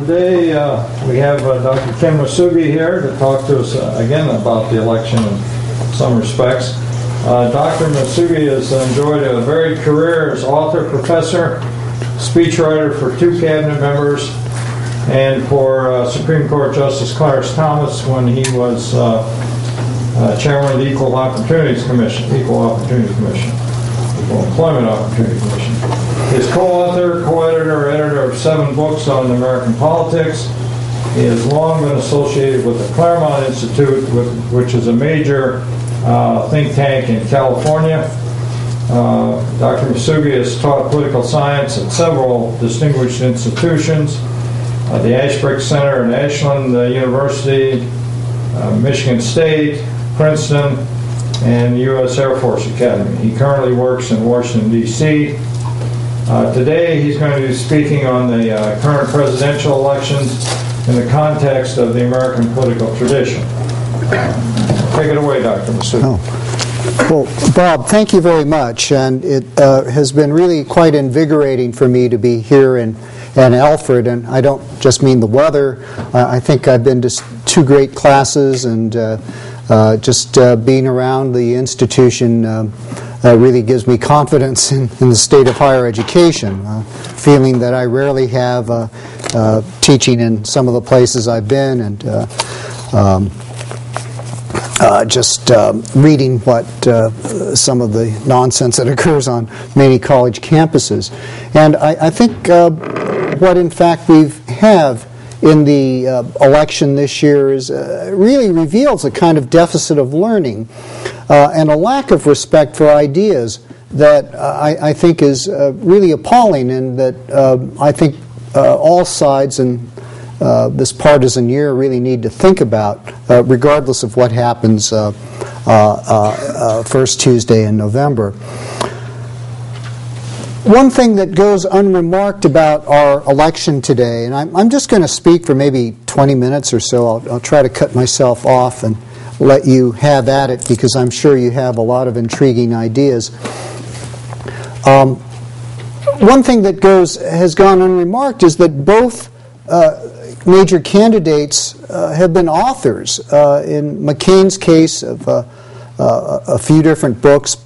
Today we have Dr. Ken Masugi here to talk to us again about the election in some respects. Dr. Masugi has enjoyed a varied career as author, professor, speechwriter for 2 cabinet members, and for Supreme Court Justice Clarence Thomas when he was chairman of the Equal Employment Opportunity Commission. He is co-author, co-editor, editor of 7 books on American politics. He has long been associated with the Claremont Institute, which is a major think tank in California. Dr. Masugi has taught political science at several distinguished institutions, the Ashbrook Center at Ashland University, Michigan State, Princeton, and the U.S. Air Force Academy. He currently works in Washington, D.C. Today he's going to be speaking on the current presidential elections in the context of the American political tradition. Take it away, Dr. Masugi. Well, Bob, thank you very much, and it has been really quite invigorating for me to be here in Alfred, and I don't just mean the weather. I think I've been to 2 great classes, and just being around the institution really gives me confidence in the state of higher education, feeling that I rarely have teaching in some of the places I've been, and just reading what some of the nonsense that occurs on many college campuses. And I think what in fact we have in the election this year is really reveals a kind of deficit of learning and a lack of respect for ideas that I think is really appalling, and that I think all sides in this partisan year really need to think about, regardless of what happens first Tuesday in November. One thing that goes unremarked about our election today, and I'm just going to speak for maybe 20 minutes or so. I'll try to cut myself off and let you have at it, because I'm sure you have a lot of intriguing ideas. One thing that has gone unremarked is that both major candidates have been authors. In McCain's case, of a few different books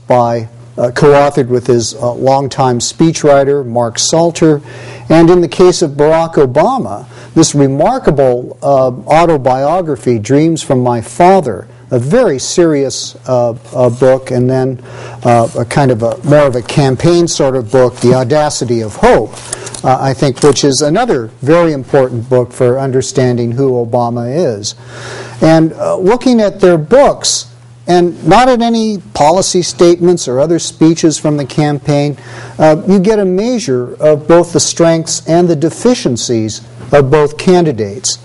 co-authored with his longtime speechwriter, Mark Salter. And in the case of Barack Obama, this remarkable autobiography, Dreams from My Father, a very serious book, and then a kind of more of a campaign sort of book, The Audacity of Hope, I think, which is another very important book for understanding who Obama is. And looking at their books, and not at any policy statements or other speeches from the campaign, you get a measure of both the strengths and the deficiencies of both candidates.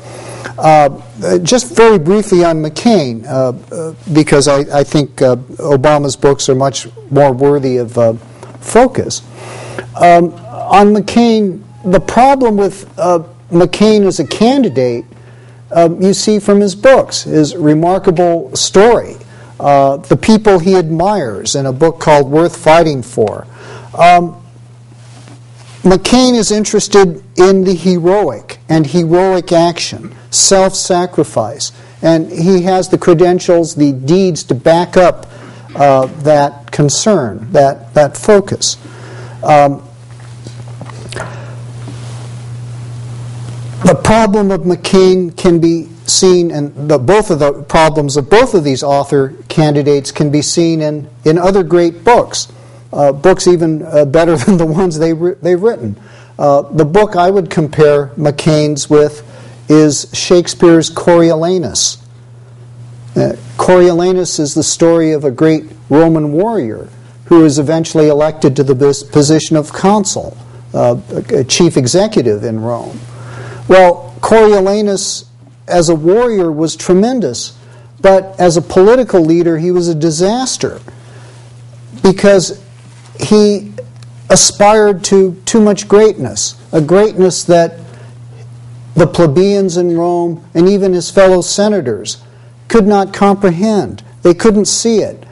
Just very briefly on McCain, because I think Obama's books are much more worthy of focus. On McCain, the problem with McCain as a candidate, you see from his books, his remarkable story. The people he admires in a book called Worth Fighting For. McCain is interested in the heroic and heroic action, self-sacrifice, and he has the credentials, the deeds to back up that concern, that focus. The problem of McCain can be seen, and both of the problems of both of these author candidates can be seen in other great books, books even better than the ones they've written. The book I would compare McCain's with is Shakespeare's Coriolanus. Coriolanus is the story of a great Roman warrior who is eventually elected to the position of consul, a chief executive in Rome. Well, Coriolanus as a warrior was tremendous, but as a political leader he was a disaster, because he aspired to too much greatness, a greatness that the plebeians in Rome and even his fellow senators could not comprehend. They couldn't see it.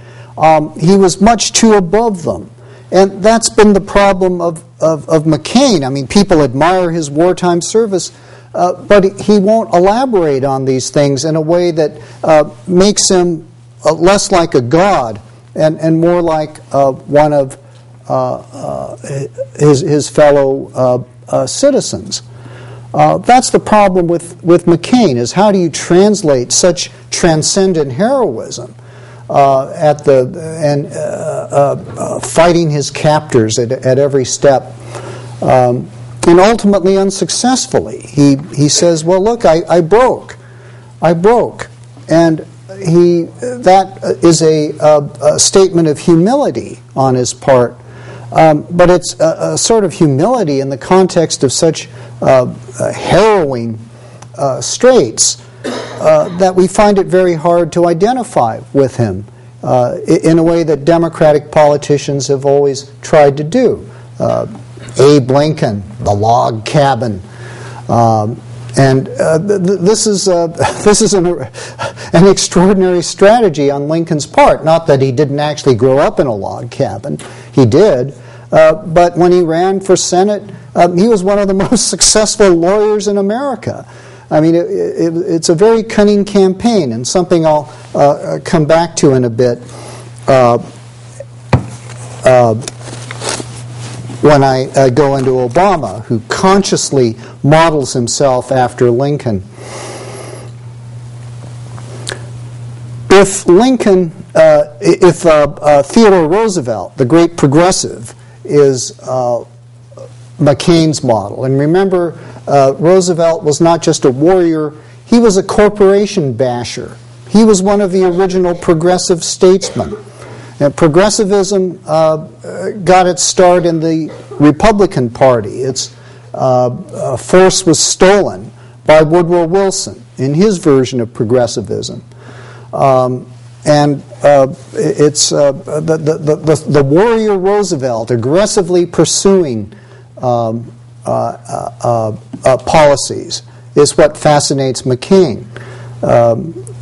He was much too above them. And that's been the problem of McCain. I mean, people admire his wartime service, but he won't elaborate on these things in a way that makes him less like a god and more like one of his fellow citizens. That's the problem with McCain, is how do you translate such transcendent heroism fighting his captors at every step, and ultimately unsuccessfully. He says, well, look, I broke, and that is a statement of humility on his part, but it's a sort of humility in the context of such harrowing straits that we find it very hard to identify with him in a way that Democratic politicians have always tried to do. Abe Lincoln, the log cabin, and this is an extraordinary strategy on Lincoln's part. Not that he didn't actually grow up in a log cabin, he did, but when he ran for Senate, he was one of the most successful lawyers in America. I mean, it's a very cunning campaign, and something I'll come back to in a bit when I go into Obama, who consciously models himself after Lincoln. If Theodore Roosevelt, the great progressive, is McCain's model, and remember, Roosevelt was not just a warrior, he was a corporation basher. He was one of the original progressive statesmen. And progressivism got its start in the Republican Party. Its force was stolen by Woodrow Wilson in his version of progressivism. It's the warrior Roosevelt aggressively pursuing policies is what fascinates McCain.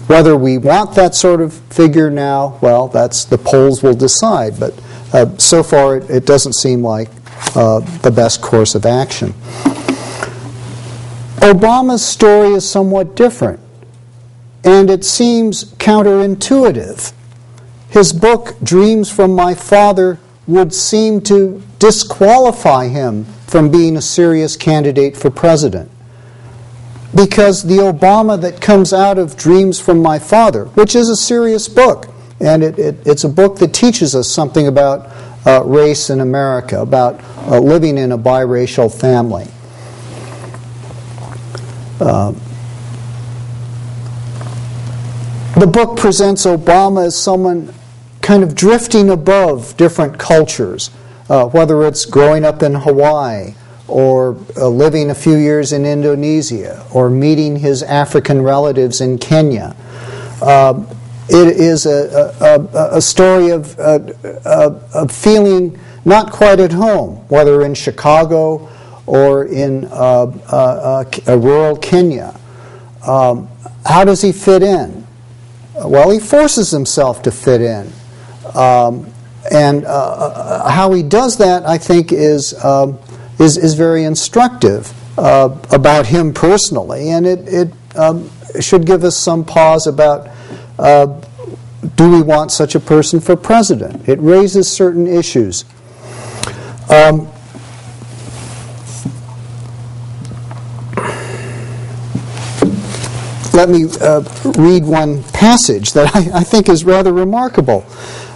Whether we want that sort of figure now, well, that's the polls will decide. But so far, it doesn't seem like the best course of action. Obama's story is somewhat different, and it seems counterintuitive. His book, Dreams from My Father, would seem to disqualify him from being a serious candidate for president. Because the Obama that comes out of Dreams from My Father, which is a serious book, and it's a book that teaches us something about race in America, about living in a biracial family. The book presents Obama as someone kind of drifting above different cultures, whether it's growing up in Hawaii, or living a few years in Indonesia, or meeting his African relatives in Kenya. It is a story of feeling not quite at home, whether in Chicago or in rural Kenya. How does he fit in? Well, he forces himself to fit in. And how he does that, I think, is very instructive about him personally, and it should give us some pause about do we want such a person for president? It raises certain issues. Let me read one passage that I think is rather remarkable.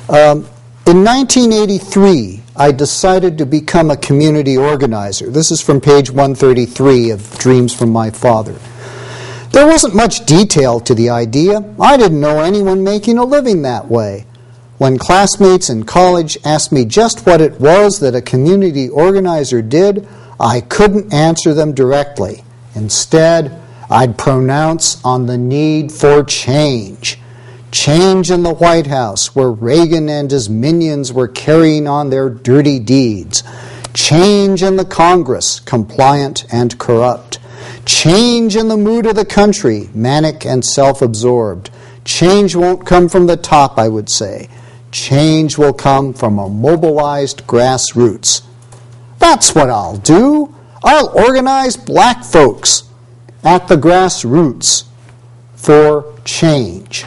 In 1983, I decided to become a community organizer. This is from page 133 of Dreams from My Father. There wasn't much detail to the idea. I didn't know anyone making a living that way. When classmates in college asked me just what it was that a community organizer did, I couldn't answer them directly. Instead, I'd pronounce on the need for change. Change in the White House, where Reagan and his minions were carrying on their dirty deeds. Change in the Congress, compliant and corrupt. Change in the mood of the country, manic and self-absorbed. Change won't come from the top, I would say. Change will come from a mobilized grassroots. That's what I'll do. I'll organize black folks. at the grassroots for change.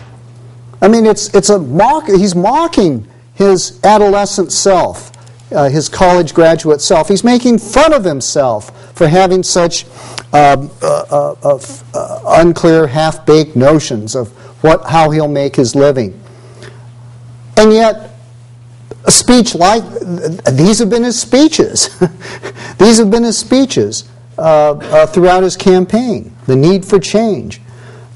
I mean, he's mocking his adolescent self, his college graduate self. He's making fun of himself for having such unclear, half-baked notions of how he'll make his living. And yet, a speech like these have been his speeches. These have been his speeches throughout his campaign. The need for change.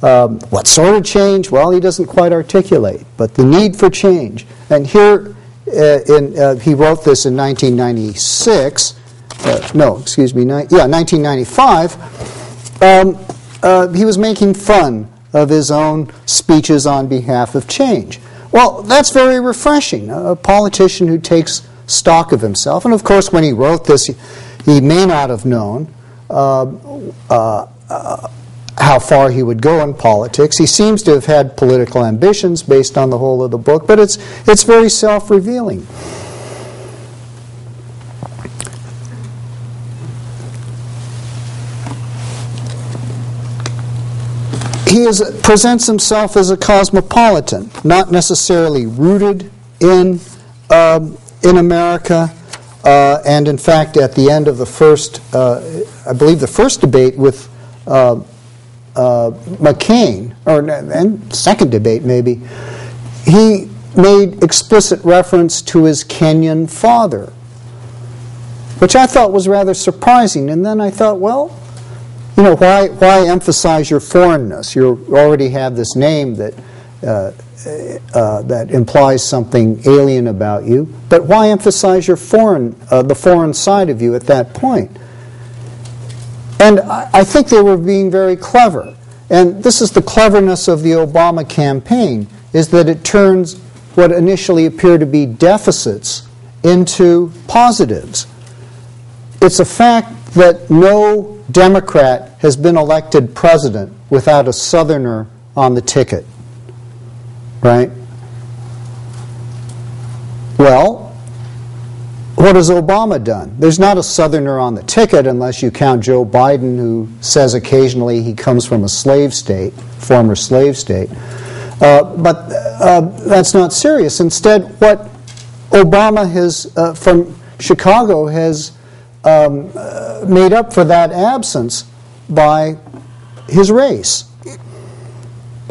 What sort of change? Well, he doesn't quite articulate, but the need for change. And here, he wrote this in 1996. 1995. He was making fun of his own speeches on behalf of change. Well, that's very refreshing. A politician who takes stock of himself. And of course, when he wrote this, he may not have known how far he would go in politics. He seems to have had political ambitions based on the whole of the book, but it's very self-revealing. He presents himself as a cosmopolitan, not necessarily rooted in America. And in fact, at the end of the first, I believe the first debate with McCain, and second debate maybe, he made explicit reference to his Kenyan father, which I thought was rather surprising. And then I thought, well, why emphasize your foreignness? You already have this name that implies something alien about you. But why emphasize your the foreign side of you at that point? And I think they were being very clever. And this is the cleverness of the Obama campaign, is that it turns what initially appear to be deficits into positives. It's a fact that no Democrat has been elected president without a Southerner on the ticket. Right? Well, what has Obama done? There's not a Southerner on the ticket unless you count Joe Biden, who says occasionally he comes from a slave state, former slave state. But that's not serious. Instead, what Obama has, from Chicago, has made up for that absence by his race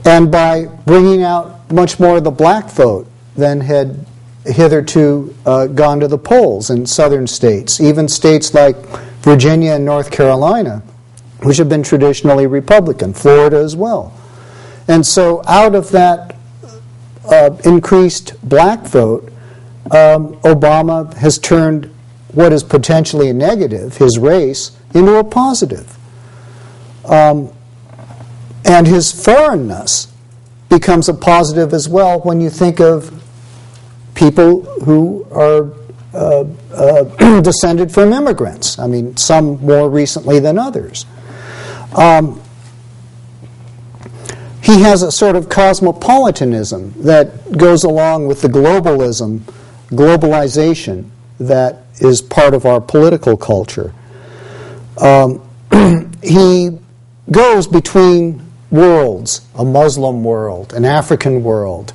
and by bringing out much more of the black vote than had hitherto gone to the polls in southern states, even states like Virginia and North Carolina, which have been traditionally Republican, Florida as well. And so out of that increased black vote, Obama has turned what is potentially a negative, his race, into a positive. And his foreignness becomes a positive as well when you think of people who are descended from immigrants. I mean, some more recently than others. He has a sort of cosmopolitanism that goes along with the globalization that is part of our political culture. He goes between worlds, a Muslim world, an African world,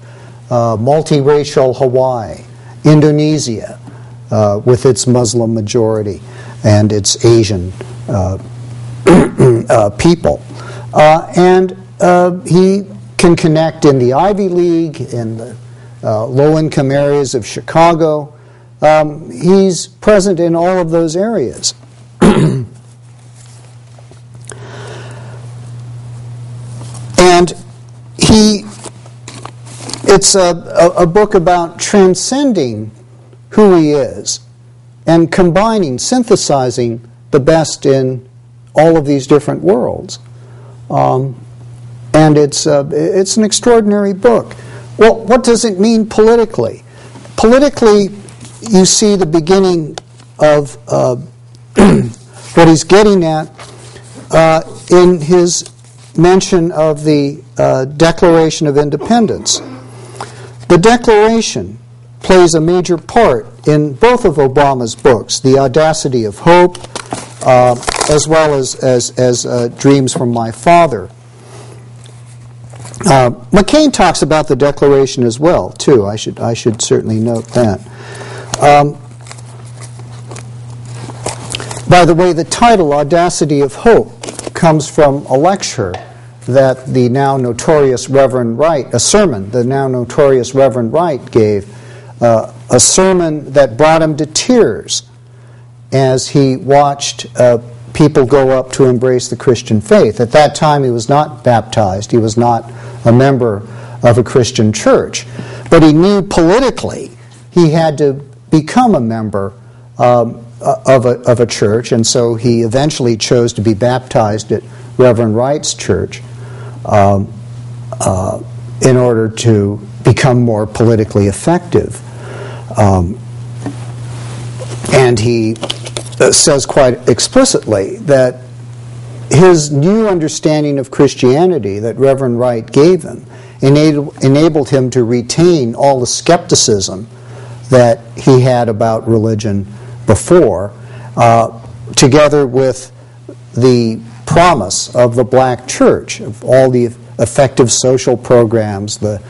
multiracial Hawaii, Indonesia, with its Muslim majority and its Asian people. And he can connect in the Ivy League, in the low-income areas of Chicago. He's present in all of those areas. And it's a book about transcending who he is and combining, synthesizing the best in all of these different worlds. And it's an extraordinary book. Well, what does it mean politically? Politically, you see the beginning of what he's getting at in his mention of the Declaration of Independence. The Declaration plays a major part in both of Obama's books, The Audacity of Hope as well as Dreams from My Father. McCain talks about the Declaration as well, too. I should certainly note that. By the way, the title, Audacity of Hope, comes from a lecture that the now notorious Reverend Wright, a sermon the now notorious Reverend Wright gave, a sermon that brought him to tears as he watched people go up to embrace the Christian faith. At that time, he was not baptized. He was not a member of a Christian church. But he knew politically he had to become a member of a church, and so he eventually chose to be baptized at Reverend Wright's church in order to become more politically effective. And he says quite explicitly that his new understanding of Christianity that Reverend Wright gave him enabled him to retain all the skepticism that he had about religion before, together with the promise of the black church, of all the effective social programs, the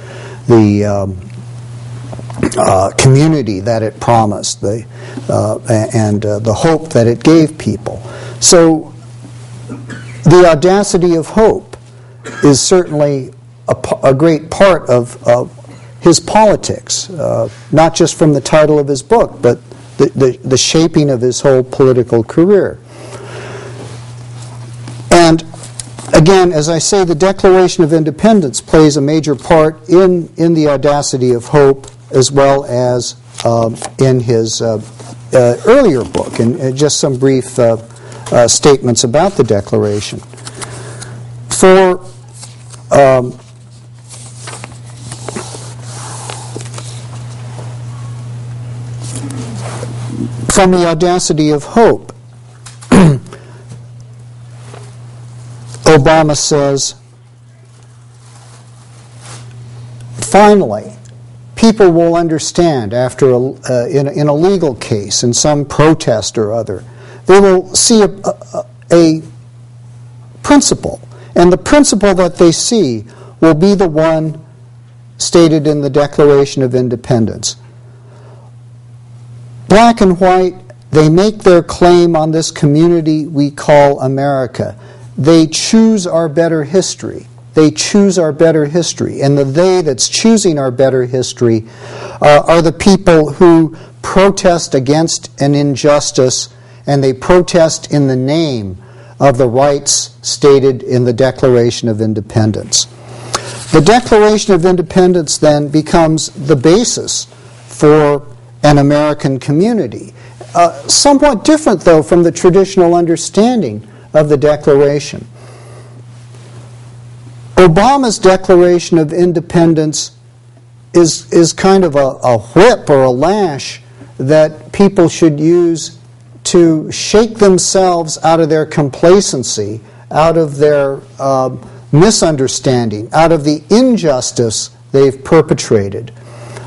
community that it promised, and the hope that it gave people. So the audacity of hope is certainly a great part of his politics, not just from the title of his book, but the shaping of his whole political career. And again, as I say, the Declaration of Independence plays a major part in the audacity of hope, as well as in his earlier book, and just some brief statements about the Declaration. From the audacity of hope, Obama says, finally, people will understand after in a legal case, in some protest or other, they will see a principle, and the principle that they see will be the one stated in the Declaration of Independence. Black and white, they make their claim on this community we call America. They choose our better history. They choose our better history. And the they that's choosing our better history are the people who protest against an injustice, and they protest in the name of the rights stated in the Declaration of Independence. The Declaration of Independence then becomes the basis for an American community. Somewhat different, though, from the traditional understanding of the Declaration. Obama's Declaration of Independence is kind of a whip or a lash that people should use to shake themselves out of their complacency, out of their misunderstanding, out of the injustice they've perpetrated,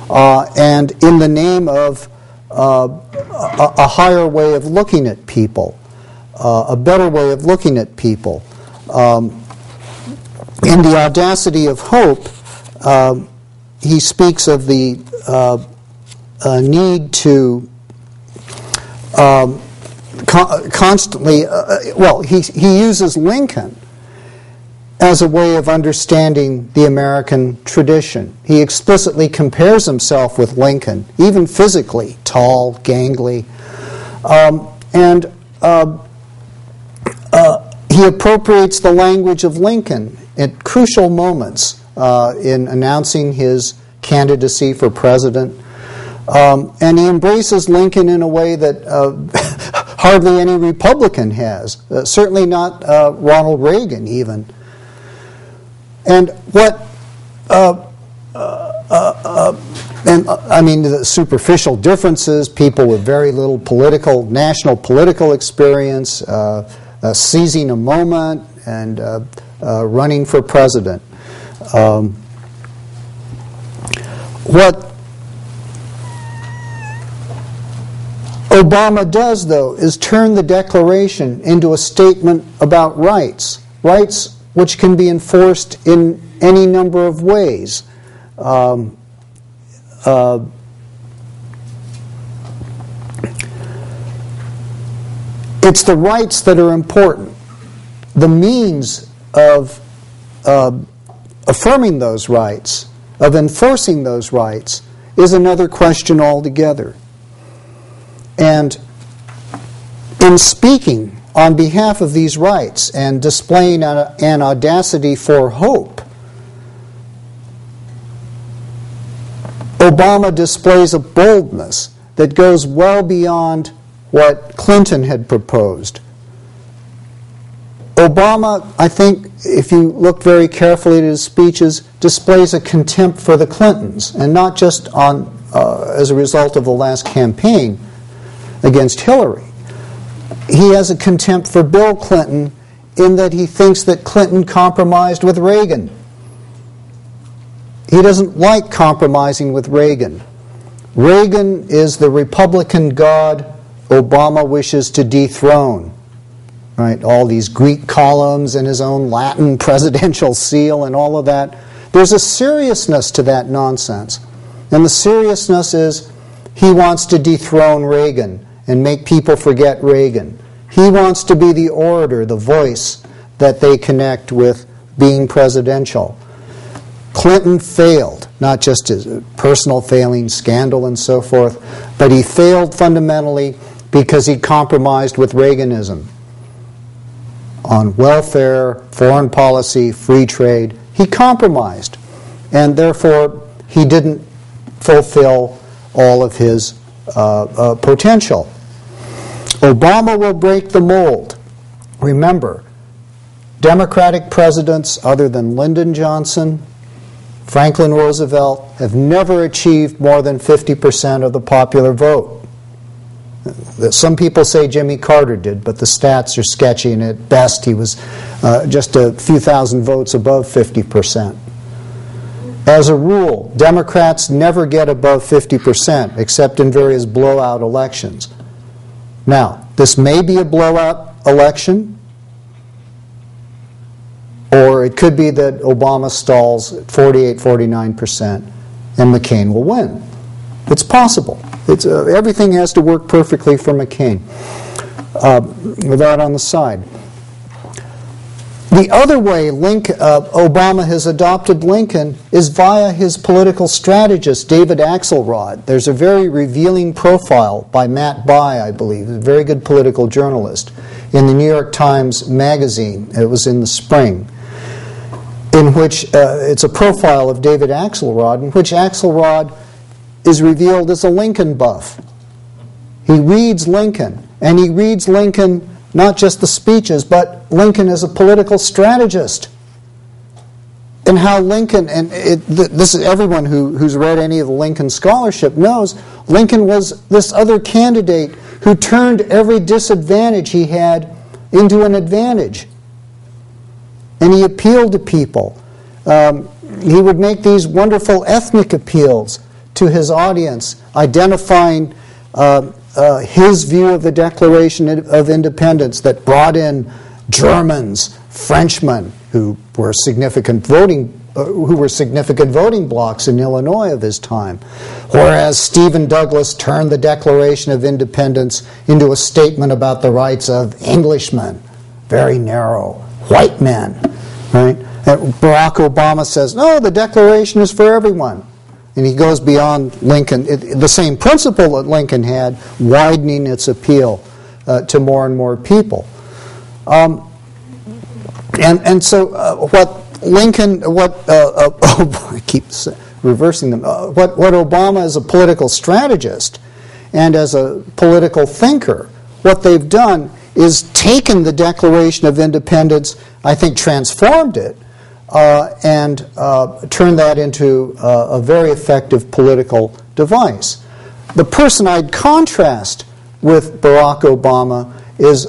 and in the name of a higher way of looking at people, a better way of looking at people. In the audacity of hope, he speaks of the need to constantly, he uses Lincoln as a way of understanding the American tradition. He explicitly compares himself with Lincoln, even physically, tall, gangly, and he appropriates the language of Lincoln at crucial moments in announcing his candidacy for president. And he embraces Lincoln in a way that hardly any Republican has, certainly not Ronald Reagan even. And what, the superficial differences, people with very little national political experience, seizing a moment and running for president. What Obama does, though, is turn the Declaration into a statement about rights, rights which can be enforced in any number of ways. It's the rights that are important. The means of affirming those rights, of enforcing those rights, is another question altogether. And in speaking on behalf of these rights and displaying an audacity for hope, Obama displays a boldness that goes well beyond what Clinton had proposed. Obama, I think, if you look very carefully at his speeches, displays a contempt for the Clintons, and not just as a result of the last campaign against Hillary. He has a contempt for Bill Clinton in that he thinks that Clinton compromised with Reagan. He doesn't like compromising with Reagan. Reagan is the Republican god Obama wishes to dethrone. Right? All these Greek columns and his own Latin presidential seal and all of that. There's a seriousness to that nonsense. And the seriousness is he wants to dethrone Reagan and make people forget Reagan. He wants to be the orator, the voice that they connect with being presidential. Clinton failed, not just his personal failing, scandal and so forth, but he failed fundamentally because he compromised with Reaganism. On welfare, foreign policy, free trade, he compromised. And therefore, he didn't fulfill all of his potential. Obama will break the mold. Remember, Democratic presidents other than Lyndon Johnson, Franklin Roosevelt, have never achieved more than 50% of the popular vote. Some people say Jimmy Carter did, but the stats are sketchy, and at best he was just a few thousand votes above 50%. As a rule, Democrats never get above 50%, except in various blowout elections. Now, this may be a blowout election, or it could be that Obama stalls at 48, 49%, and McCain will win. It's possible. Everything has to work perfectly for McCain. With that on the side. The other way Obama has adopted Lincoln is via his political strategist, David Axelrod. There's a very revealing profile by Matt Bai, I believe, a very good political journalist, in the New York Times Magazine. It was in the spring, in which it's a profile of David Axelrod, in which Axelrod is revealed as a Lincoln buff. He reads Lincoln, and he reads Lincoln, not just the speeches, but Lincoln as a political strategist. And how Lincoln, and this is everyone who's read any of the Lincoln scholarship knows, Lincoln was this other candidate who turned every disadvantage he had into an advantage. And he appealed to people. He would make these wonderful ethnic appeals to his audience, identifying his view of the Declaration of Independence that brought in Germans, Frenchmen, who were significant voting blocs in Illinois of his time, whereas Stephen Douglas turned the Declaration of Independence into a statement about the rights of Englishmen, very narrow, white men, right? And Barack Obama says, no, the Declaration is for everyone. And he goes beyond Lincoln, the same principle that Lincoln had, widening its appeal to more and more people. And so I keep reversing them. What Obama as a political strategist and as a political thinker, what they've done is taken the Declaration of Independence, I think transformed it, and turn that into a very effective political device. The person I'd contrast with Barack Obama is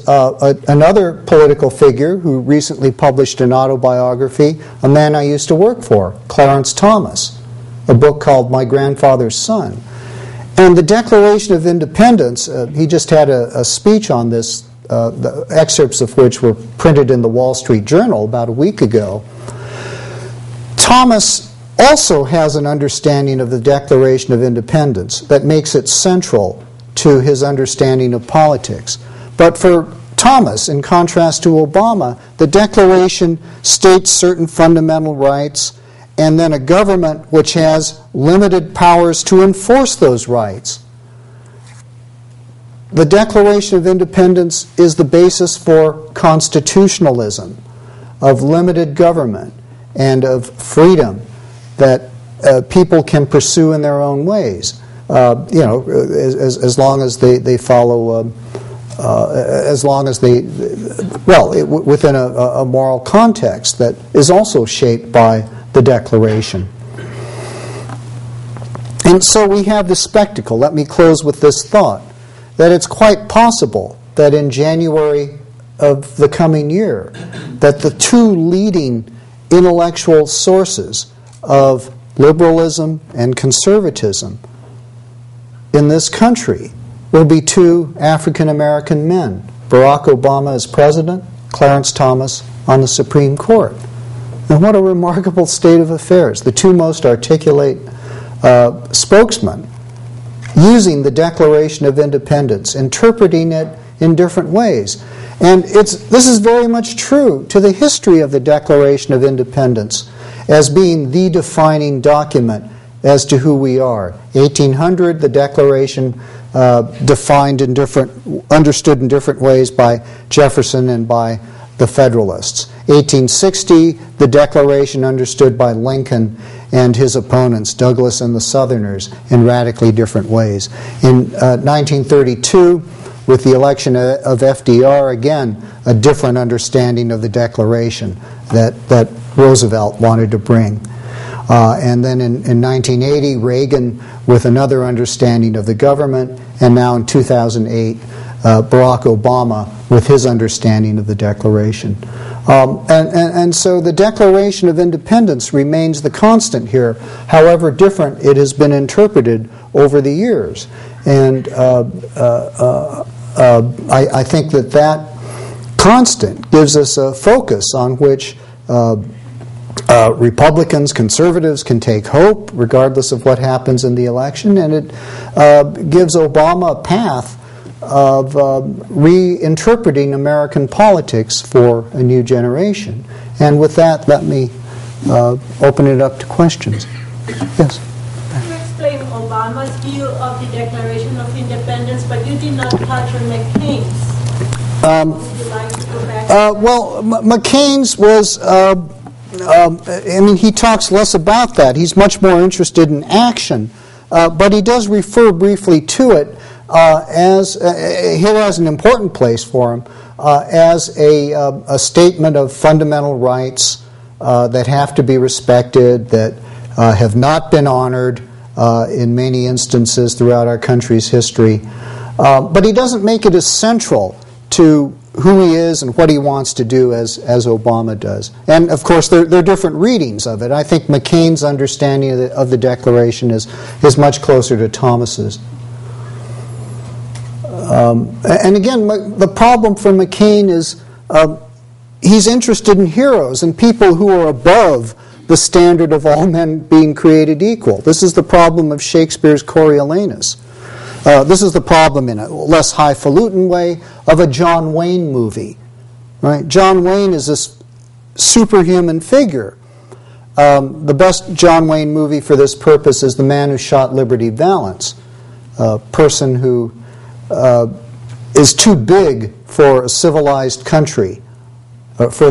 another political figure who recently published an autobiography, a man I used to work for, Clarence Thomas, a book called My Grandfather's Son. And the Declaration of Independence, he just had a speech on this, the excerpts of which were printed in the Wall Street Journal about a week ago. Thomas also has an understanding of the Declaration of Independence that makes it central to his understanding of politics. But for Thomas, in contrast to Obama, the Declaration states certain fundamental rights and then a government which has limited powers to enforce those rights. The Declaration of Independence is the basis for constitutionalism, of limited government, and of freedom that people can pursue in their own ways. As long as they follow, as long as they, within a moral context that is also shaped by the Declaration. And so we have this spectacle. Let me close with this thought, that it's quite possible that in January of the coming year, that the two leading intellectual sources of liberalism and conservatism in this country will be two African American men, Barack Obama as president, Clarence Thomas on the Supreme Court. And what a remarkable state of affairs. The two most articulate spokesmen using the Declaration of Independence, interpreting it in different ways. And this is very much true to the history of the Declaration of Independence as being the defining document as to who we are. 1800, the Declaration understood in different ways by Jefferson and by the Federalists. 1860, the Declaration understood by Lincoln and his opponents, Douglas and the Southerners, in radically different ways. In 1932, with the election of FDR, again, a different understanding of the Declaration that Roosevelt wanted to bring. And then in 1980, Reagan with another understanding of the government, and now in 2008, Barack Obama with his understanding of the Declaration. And so the Declaration of Independence remains the constant here, however different it has been interpreted over the years. And I think that constant gives us a focus on which Republicans, conservatives can take hope regardless of what happens in the election, and it gives Obama a path of reinterpreting American politics for a new generation. And with that, let me open it up to questions. Yes? You explained Obama's view of the Declaration of Independence, but you did not touch on McCain's. Would you like to go back? McCain's was... he talks less about that. He's much more interested in action, but he does refer briefly to it as here has an important place for him as a statement of fundamental rights that have to be respected, that have not been honored in many instances throughout our country's history. But he doesn't make it as central to who he is and what he wants to do as Obama does. And, of course, there are different readings of it. I think McCain's understanding of the Declaration is much closer to Thomas's. And again, the problem for McCain is he's interested in heroes and people who are above the standard of all men being created equal. This is the problem of Shakespeare's Coriolanus. This is the problem, in a less highfalutin way, of a John Wayne movie. Right? John Wayne is this superhuman figure. The best John Wayne movie for this purpose is The Man Who Shot Liberty Valance, a person who is too big for a civilized country, for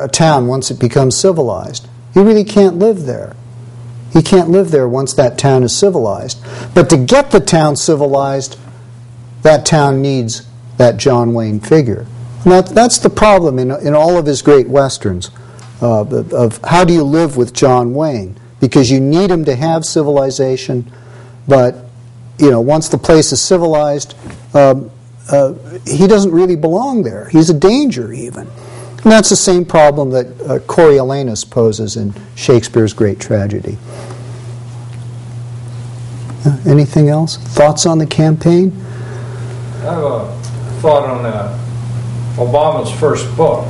a town once it becomes civilized. He really can't live there. He can't live there once that town is civilized. But to get the town civilized, that town needs that John Wayne figure. And that's the problem in all of his great westerns, of how do you live with John Wayne? Because you need him to have civilization, but once the place is civilized, he doesn't really belong there. He's a danger even. And that's the same problem that Coriolanus poses in Shakespeare's great tragedy. Anything else? Thoughts on the campaign? I have a thought on Obama's first book.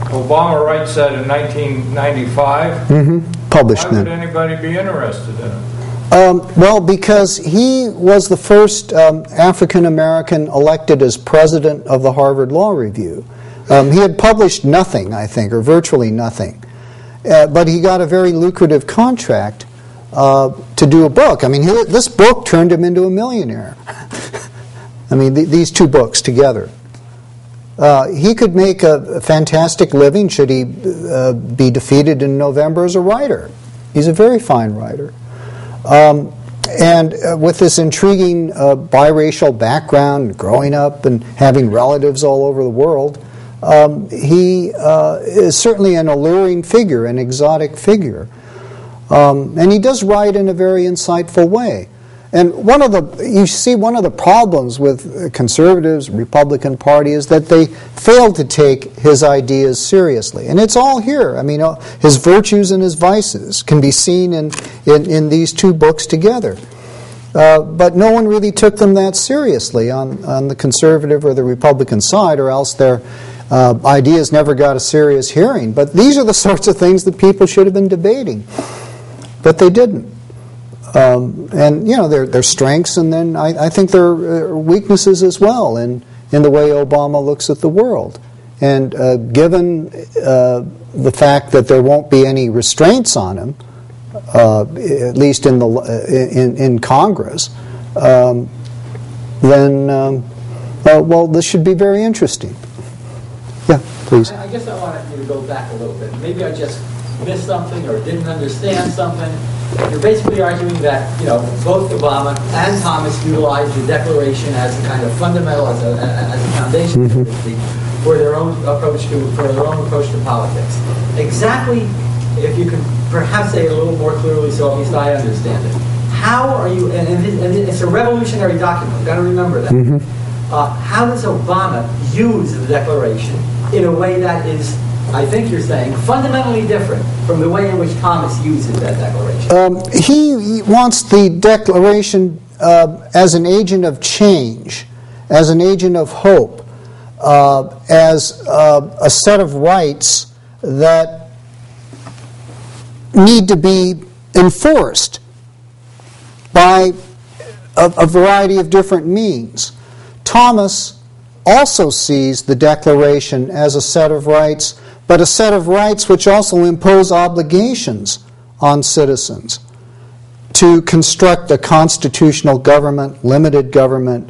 Obama writes that in 1995. Published Why would then. anybody be interested in it? Well, because he was the first African American elected as president of the Harvard Law Review. He had published nothing, I think, or virtually nothing. But he got a very lucrative contract to do a book. I mean, this book turned him into a millionaire. I mean, these two books together. He could make a fantastic living should he be defeated in November as a writer. He's a very fine writer. And with this intriguing biracial background, growing up and having relatives all over the world, he is certainly an alluring figure, an exotic figure. And he does write in a very insightful way. And one of the problems with conservatives, Republican Party, is that they fail to take his ideas seriously. And it's all here. I mean, his virtues and his vices can be seen in these two books together. But no one really took them that seriously on the conservative or the Republican side, or else their ideas never got a serious hearing. But these are the sorts of things that people should have been debating. But they didn't. And, you know, their strengths, and then I think there are weaknesses as well in the way Obama looks at the world. And given the fact that there won't be any restraints on him, at least in Congress, then, well, this should be very interesting. Yeah, please. I guess I wanted you to go back a little bit. Maybe I just missed something or didn't understand something. You're basically arguing that, you know, both Obama and Thomas utilized the Declaration as a kind of fundamental, as a foundation, so to speak, for their own approach to politics. Exactly, if you can perhaps say it a little more clearly, so at least I understand it. How are you? And it's a revolutionary document. You've got to remember that. How does Obama use the Declaration in a way that is, I think you're saying, fundamentally different from the way in which Thomas uses that Declaration? He wants the Declaration as an agent of change, as an agent of hope, as a set of rights that need to be enforced by a variety of different means. Thomas also sees the Declaration as a set of rights, but a set of rights which also impose obligations on citizens to construct a constitutional government, limited government,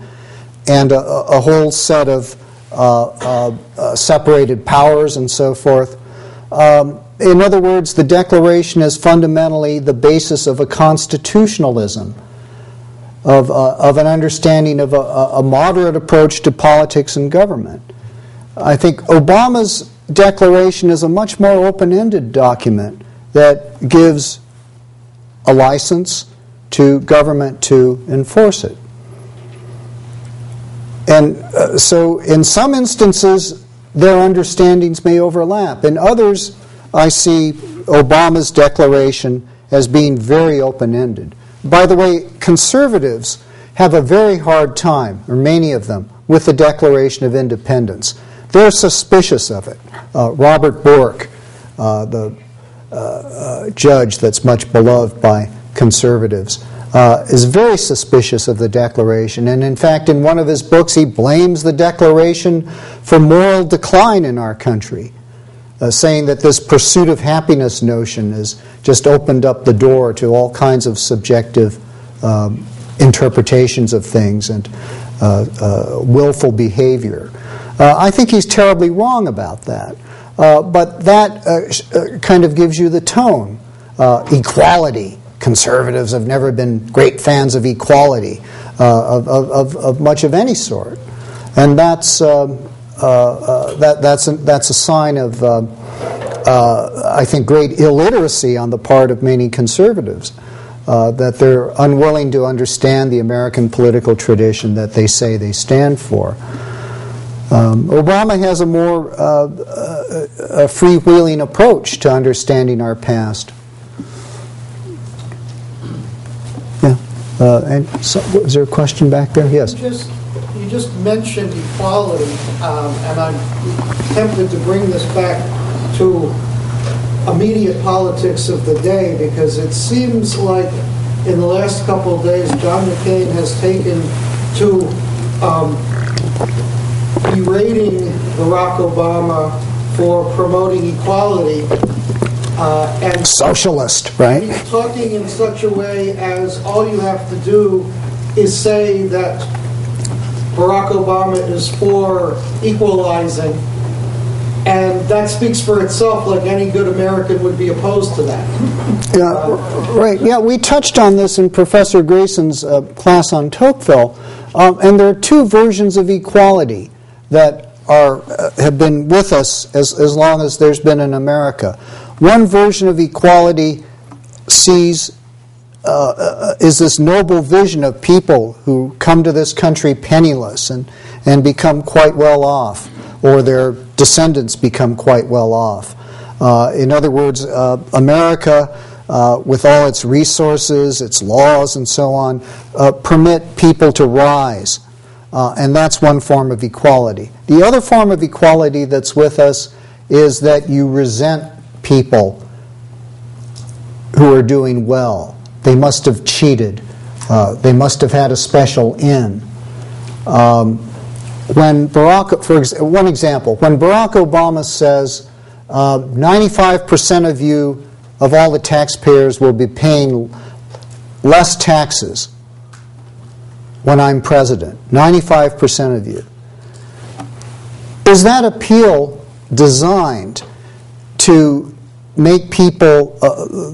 and a whole set of separated powers and so forth. In other words, the Declaration is fundamentally the basis of a constitutionalism, of an understanding of a moderate approach to politics and government. I think Obama's Declaration is a much more open-ended document that gives a license to government to enforce it. And so in some instances, their understandings may overlap. In others, I see Obama's Declaration as being very open-ended. By the way, conservatives have a very hard time, or many of them, with the Declaration of Independence. They're suspicious of it. Robert Bork, the judge that's much beloved by conservatives, is very suspicious of the Declaration. And in fact, in one of his books, he blames the Declaration for moral decline in our country, saying that this pursuit of happiness notion has just opened up the door to all kinds of subjective interpretations of things and willful behavior. I think he's terribly wrong about that. But that kind of gives you the tone. Equality. Conservatives have never been great fans of equality of much of any sort. And that's a sign of, I think, great illiteracy on the part of many conservatives, that they're unwilling to understand the American political tradition that they say they stand for. Obama has a more freewheeling approach to understanding our past. And so, was there a question back there? Yes. You just mentioned equality, and I'm tempted to bring this back to immediate politics of the day, because it seems like in the last couple of days, John McCain has taken to berating Barack Obama for promoting equality. And socialist, right? He's talking in such a way as all you have to do is say that Barack Obama is for equalizing, and that speaks for itself, like any good American would be opposed to that. Yeah, right. Yeah, we touched on this in Professor Grayson's class on Tocqueville, and there are two versions of equality that have been with us as long as there's been in America. One version of equality is this noble vision of people who come to this country penniless and become quite well off, or their descendants become quite well off. In other words, America, with all its resources, its laws, and so on, permit people to rise. And that's one form of equality. The other form of equality that's with us is that you resent people who are doing well. They must have cheated. They must have had a special in. When one example, when Barack Obama says 95% of all the taxpayers will be paying less taxes when I'm president, 95% of you. Is that appeal designed to make people,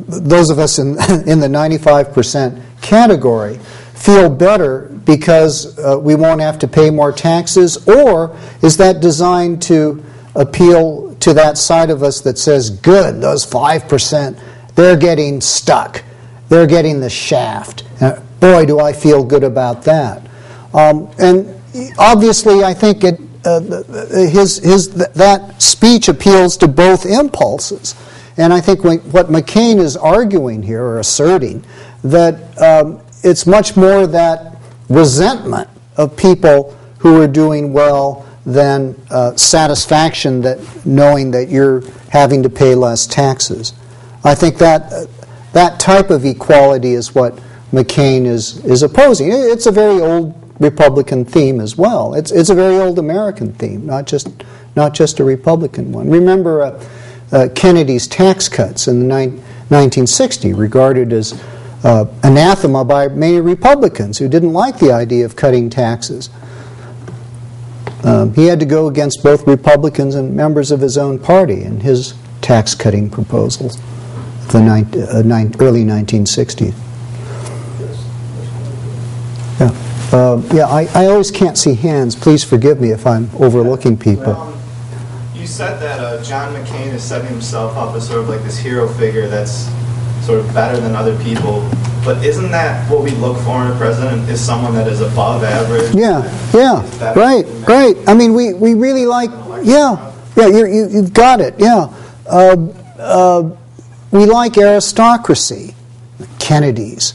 those of us in the 95% category, feel better because we won't have to pay more taxes? Or is that designed to appeal to that side of us that says, good, those 5%, they're getting stuck. They're getting the shaft. Boy, do I feel good about that. And obviously, I think that speech appeals to both impulses. And I think what McCain is arguing here, or asserting, that it's much more that resentment of people who are doing well than satisfaction that knowing that you're having to pay less taxes. I think that type of equality is what McCain is opposing. It's a very old Republican theme as well. It's a very old American theme, not just a Republican one. Remember Kennedy's tax cuts in 1960, regarded as anathema by many Republicans who didn't like the idea of cutting taxes. He had to go against both Republicans and members of his own party in his tax-cutting proposals in the early 1960s. I always can't see hands. Please forgive me if I'm overlooking people. You said that John McCain is setting himself up as sort of like this hero figure that's sort of better than other people. But isn't that what we look for in a president, is someone that is above average? Right. I mean, we really like, you've got it, we like aristocracy. Kennedy's.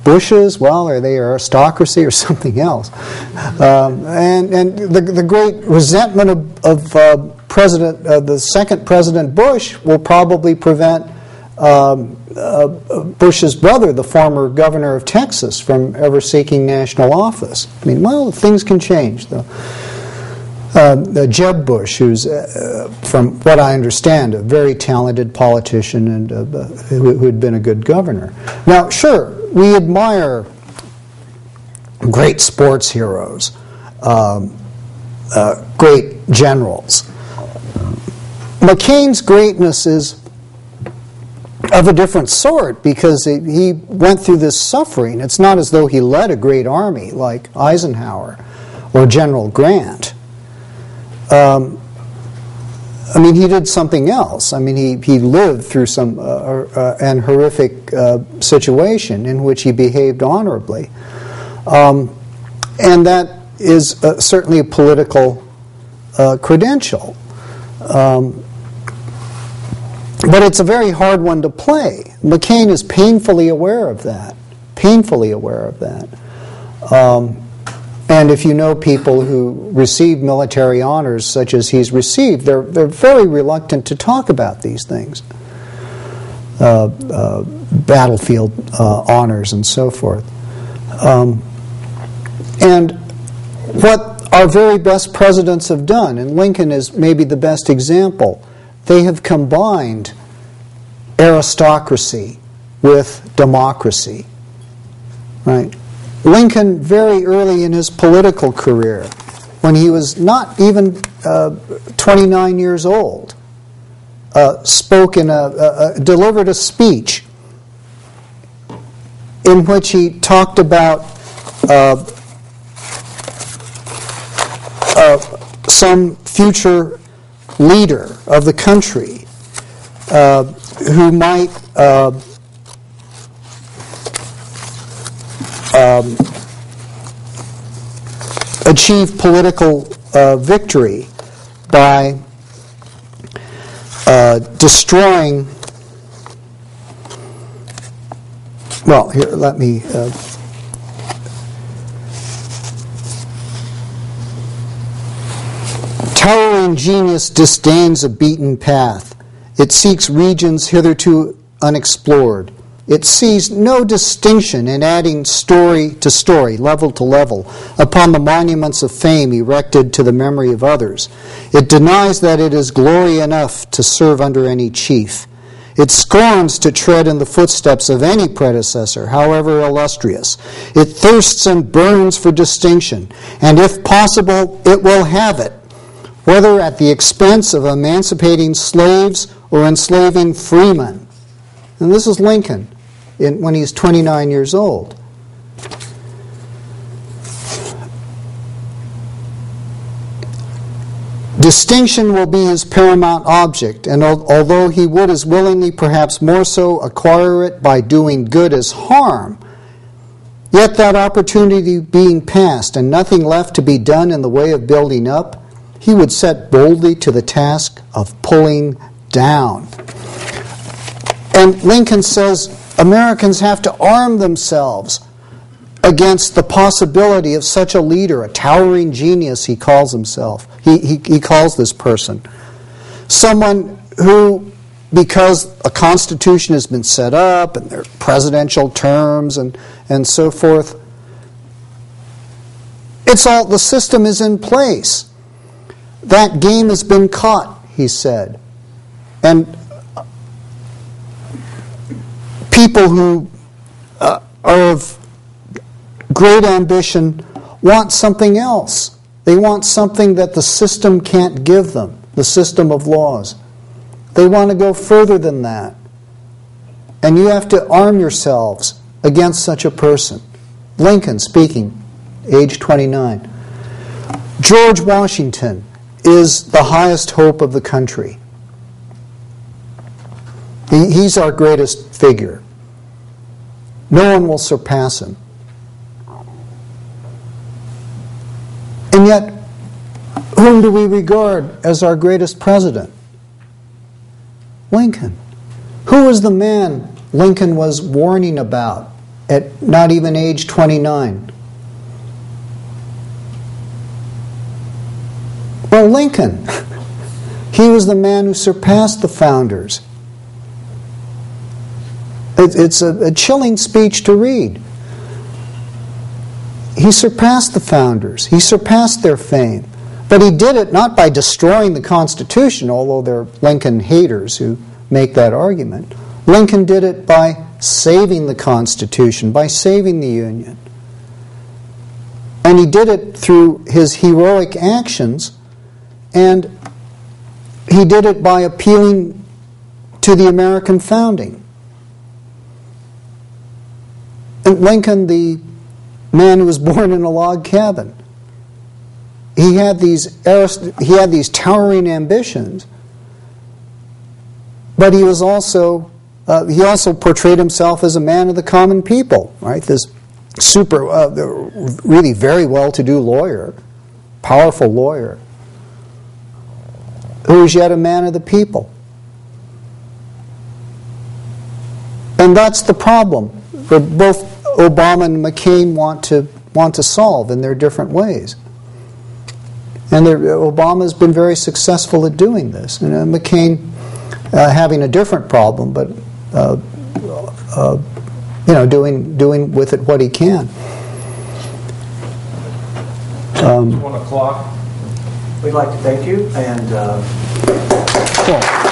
Bushes, well, are they aristocracy or something else? And the great resentment of the second President Bush will probably prevent Bush's brother, the former governor of Texas, from ever seeking national office. I mean, well, things can change, though. Jeb Bush, who's, from what I understand, a very talented politician and who had been a good governor. Now, sure, we admire great sports heroes, great generals. McCain's greatness is of a different sort because he went through this suffering. It's not as though he led a great army like Eisenhower or General Grant. I mean, he did something else. I mean, he lived through an horrific situation in which he behaved honorably. And that is certainly a political credential. But it's a very hard one to play. McCain is painfully aware of that. painfully aware of that. And if you know people who receive military honors such as he's received, they're very reluctant to talk about these things. Battlefield honors and so forth. And what our very best presidents have done, and Lincoln is maybe the best example, they have combined aristocracy with democracy. Right? Lincoln, very early in his political career, when he was not even 29 years old, delivered a speech in which he talked about some future leader of the country who might achieve political victory by destroying. Well, here, let me. Towering genius disdains a beaten path. It seeks regions hitherto unexplored. It sees no distinction in adding story to story, level to level, upon the monuments of fame erected to the memory of others. It denies that it is glory enough to serve under any chief. It scorns to tread in the footsteps of any predecessor, however illustrious. It thirsts and burns for distinction, and if possible, it will have it, whether at the expense of emancipating slaves or enslaving freemen. And this is Lincoln when he's 29 years old. Distinction will be his paramount object, and although he would as willingly, perhaps more so, acquire it by doing good as harm, yet that opportunity being past and nothing left to be done in the way of building up, he would set boldly to the task of pulling down. And Lincoln says Americans have to arm themselves against the possibility of such a leader, a towering genius, he calls himself. He calls this person. Someone who, because a constitution has been set up and there are presidential terms and so forth, the system is in place. That game has been caught, he said. And people who are of great ambition want something else. They want something that the system can't give them, the system of laws. They want to go further than that. And you have to arm yourselves against such a person. Lincoln speaking, age 29. George Washington is the highest hope of the country. He's our greatest figure. No one will surpass him. And yet, whom do we regard as our greatest president? Lincoln. Who was the man Lincoln was warning about at not even age 29? Well, Lincoln. He was the man who surpassed the founders. It's a chilling speech to read. He surpassed the founders. He surpassed their fame. But he did it not by destroying the Constitution, although there are Lincoln haters who make that argument. Lincoln did it by saving the Constitution, by saving the Union. And he did it through his heroic actions, and he did it by appealing to the American founding. And Lincoln, the man who was born in a log cabin, he had these towering ambitions, but he also portrayed himself as a man of the common people, right? This really very well-to-do lawyer, powerful lawyer, who was yet a man of the people. And that's the problem for both Obama and McCain want to solve in their different ways. And Obama's been very successful at doing this. And McCain having a different problem, but doing with it what he can. 1 o'clock. We'd like to thank you and. Cool.